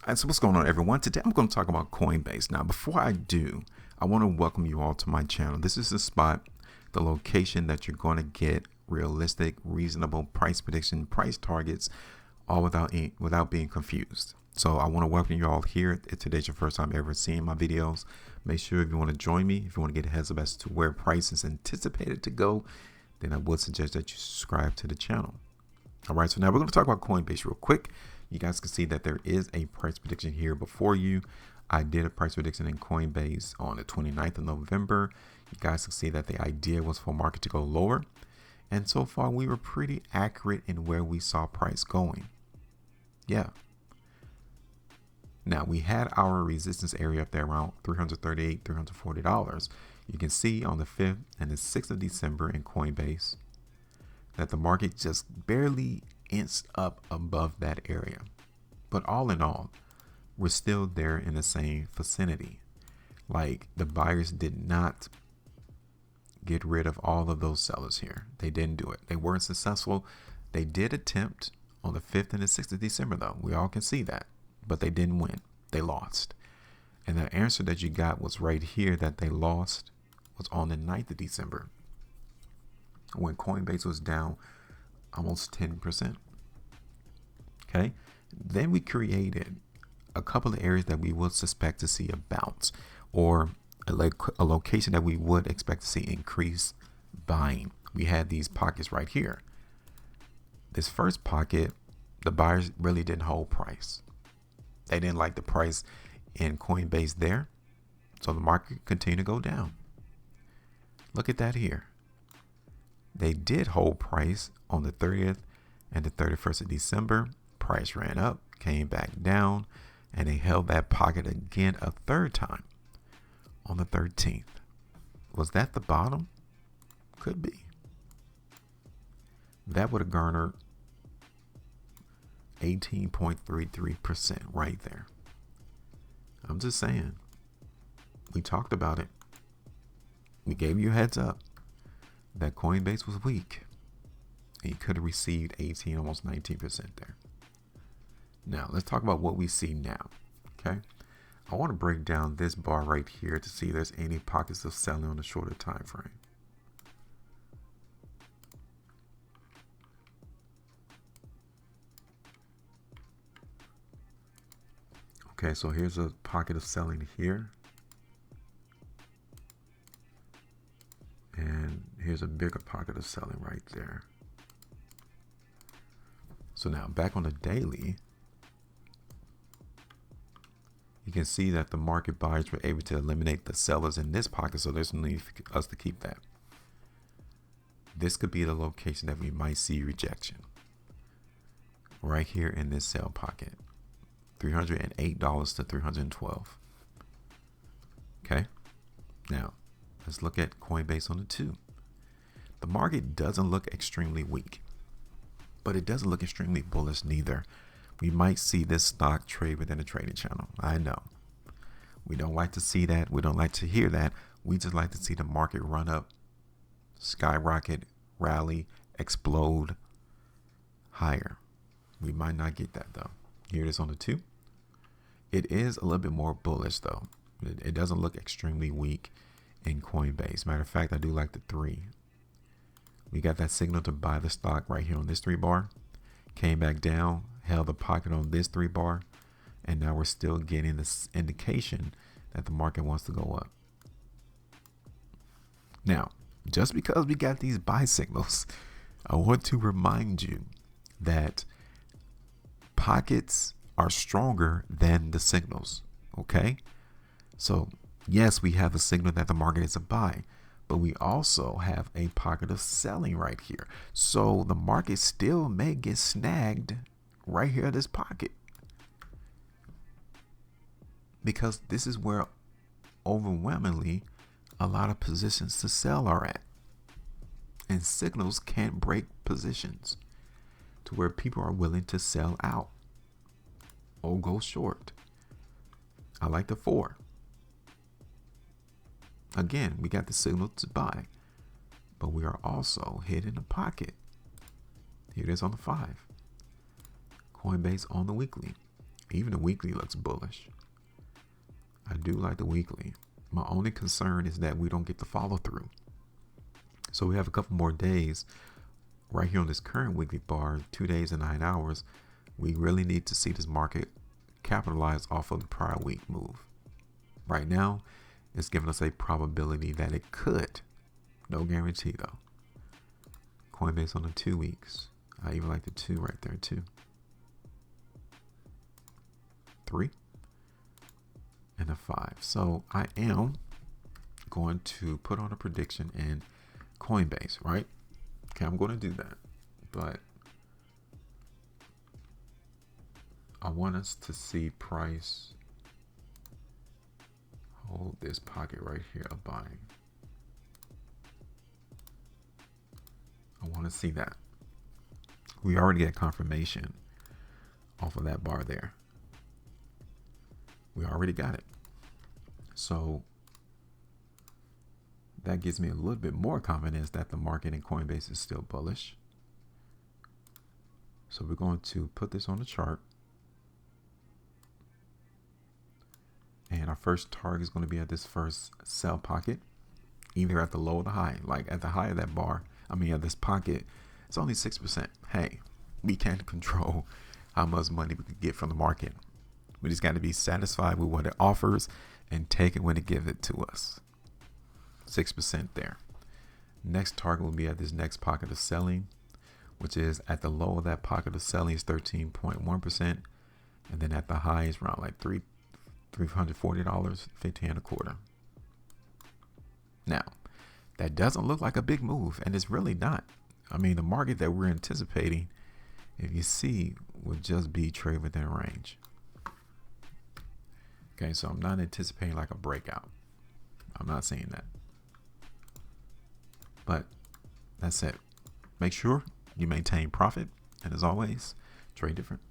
Alright, so what's going on, everyone? Today I'm going to talk about Coinbase. Now, before I do, I want to welcome you all to my channel. This is the spot, the location that you're going to get realistic, reasonable price prediction, price targets, all without being confused. So I want to welcome you all here. If today's your first time ever seeing my videos, make sure if you want to join me, if you want to get a heads up as to where price is anticipated to go, then I would suggest that you subscribe to the channel. All right, so now we're going to talk about Coinbase real quick. You guys can see that there is a price prediction here before you. I did a price prediction in Coinbase on the 29th of November. You guys can see that the idea was for market to go lower. And so far, we were pretty accurate in where we saw price going. Yeah. Now, we had our resistance area up there around $338, $340. You can see on the 5th and the 6th of December in Coinbase that the market just barely inched up above that area. But all in all, we're still there in the same vicinity. Like, the buyers did not get rid of all of those sellers here. They didn't do it. They weren't successful. They did attempt on the 5th and the 6th of December, though. We all can see that. But they didn't win. They lost. And the answer that you got was right here that they lost was on the 9th of December, when Coinbase was down almost 10%. Okay. Then we created a couple of areas that we would suspect to see a bounce, or a location that we would expect to see increased buying. We had these pockets right here. This first pocket, the buyers really didn't hold price. They didn't like the price in Coinbase there. So the market continued to go down. Look at that here. They did hold price on the 30th and the 31st of December. Price ran up, came back down, and they held that pocket again a third time on the 13th. Was that the bottom? Could be. That would have garnered 18.33% right there. I'm just saying. We talked about it. We gave you a heads up that Coinbase was weak, and you could have received 18, almost 19% there. Now, let's talk about what we see now. Okay. I want to break down this bar right here to see if there's any pockets of selling on a shorter time frame. Okay, so here's a pocket of selling here. And here's a bigger pocket of selling right there. So now back on the daily, you can see that the market buyers were able to eliminate the sellers in this pocket. So there's no need for us to keep that. This could be the location that we might see rejection. Right here in this sell pocket. $308 to $312. Okay. Now, let's look at Coinbase on the 2. The market doesn't look extremely weak, but it doesn't look extremely bullish neither. We might see this stock trade within a trading channel. I know. We don't like to see that. We don't like to hear that. We just like to see the market run up, skyrocket, rally, explode higher. We might not get that though. Here it is on the 2. It is a little bit more bullish though. It doesn't look extremely weak in Coinbase. Matter of fact, I do like the 3. We got that signal to buy the stock right here on this 3 bar. Came back down, held the pocket on this 3 bar. And now we're still getting this indication that the market wants to go up. Now, just because we got these buy signals, I want to remind you that pockets are stronger than the signals. Okay. So yes, we have a signal that the market is a buy, but we also have a pocket of selling right here. So the market still may get snagged right here at this pocket, because this is where overwhelmingly a lot of positions to sell are at. And signals can't break positions to where people are willing to sell out or go short. I like the 4. Again, we got the signal to buy, but we are also hitting a pocket. Here it is on the 5. Coinbase on the weekly. Even the weekly looks bullish. I do like the weekly. My only concern is that we don't get the follow through. So we have a couple more days right here on this current weekly bar, 2 days and 9 hours. We really need to see this market capitalize off of the prior week move. Right now, it's giving us a probability that it could. No guarantee though. Coinbase on the 2 weeks. I even like the 2 right there too. 3 and a 5. So I am going to put on a prediction in Coinbase, right? Okay, I'm going to do that. But I want us to see price hold this pocket right here of buying. I want to see that. We already got confirmation off of that bar there. We already got it. So that gives me a little bit more confidence that the market in Coinbase is still bullish. So we're going to put this on the chart. And our first target is going to be at this first sell pocket, either at the low or the high. Like at the high of that bar, at this pocket, it's only 6%. Hey, we can't control how much money we can get from the market. We just got to be satisfied with what it offers and take it when it gives it to us. 6% there. Next target will be at this next pocket of selling, which is at the low of that pocket of selling is 13.1%. And then at the high is around like $340, 15 and a quarter. Now, that doesn't look like a big move, and it's really not. The market that we're anticipating, if you see, would just be trade within range. Okay, so I'm not anticipating like a breakout. I'm not saying that. But that's it. Make sure you maintain profit, and as always, trade different.